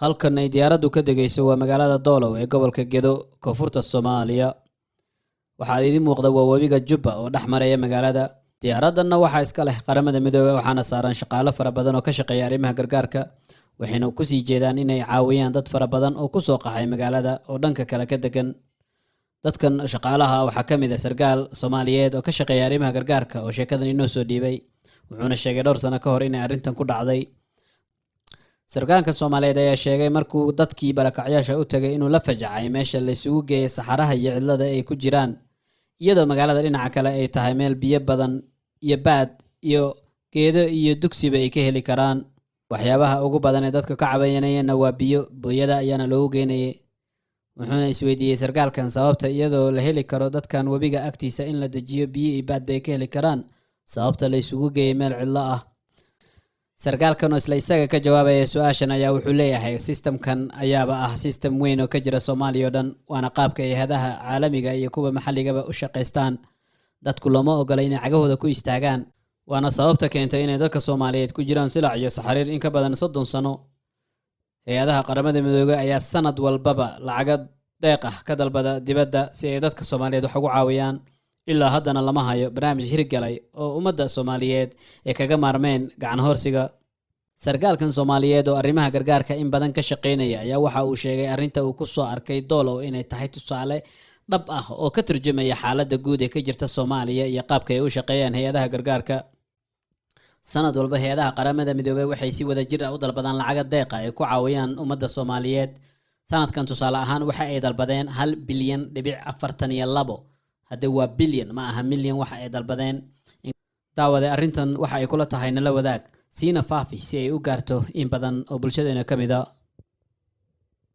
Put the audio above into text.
halkan ay diyaaraddu ka degayso waa magaalada Doolow ee gobolka Gedo koonfurta Soomaaliya. waxaa idin muuqda waa webiga Jubba oo dhex maraya magaalada. Diyaaradana waxaa iska leh qaramada midoobay waxaana saaran shaqaale fara badan oo ka shaqeeya arrimaha gargaarka, waxayna ku sii jeedaan inay caawiyaan dad fara badan oo ku soo qaxay magaalada oo dhanka kale ka degan. dadkan shaqaalaha waxaa ka mid ah sargaal Soomaaliyeed oo ka shaqeeya arrimaha gargaarka oo sheekadan inoo soo dhiibay, wuxuuna sheegay dhowr sano ka hor inay arrintan ku dhacday. sargaalka Soomaaliyeed ayaa sheegay markuu dadkii barakacyaasha u tagay inuu la fajacay meesha la isugu geeyay saxaraha iyo cidlada ay ku jiraan, iyadoo magaalada dhinaca kale ay tahay meel biyo badan iyo baad iyo geedo iyo dugsiba ay ka heli karaan. waxyaabaha ugu badan ee dadka ka cabanayana waa biyo, booyada ayaana loogu geynayay. wuxuuna isweydiiyey sargaalkan sababta iyadoo la heli karo dadkan webiga agtiisa in la dejiyo biyo iyo baad bay ka heli karaan, sababta la isugu geeyay meel cidlo ah. sargaalkan oo isla isaga ka jawaabaya su-aashan ayaa wuxuu leeyahay systemkan ayaaba ah system weyn oo ka jira Soomaaliya oo dhan, waana qaabka ay hay'adaha caalamiga iyo kuwa maxalligaba u shaqaystaan. dadku looma ogola inay cagahooda ku istaagaan, waana sababta keentay inay dadka Soomaaliyeed ku jiraan silac iyo saxariir in ka badan 30 sano. hay-adaha qaramada midoobay ayaa sanad walbaba lacag deeq ah ka dalbada dibadda si ay dadka Soomaaliyeed wax ugu caawiyaan. ilaa haddana lama hayo barnaamij hirgalay oo ummadda Soomaaliyeed ay kaga maarmeen gacan horsiga. sargaalkan Soomaaliyeed oo arrimaha gargaarka in badan ka shaqeynaya ayaa waxa uu sheegay arrinta uu ku soo arkay Doolow inay tahay tusaale dhab ah oo ka turjumaya xaaladda guud ee ka jirta Soomaaliya iyo qaabka ay u shaqeeyaan hay-adaha gargaarka. sanad walba hay-adaha qaramada midoobay waxay si wada jir ah u dalbadaan lacag deeq ah ay ku caawiyaan ummadda Soomaaliyeed. sanadkan tusaale ahaan waxa ay dalbadeen 1.42 bilyan. hadda waa bilyan ma aha milyan waxa ay dalbadeen. daawade arrintan waxa ay kula tahay nala wadaag siina faafi si ay u gaarto in badan oo bulshadeena ka mid ah.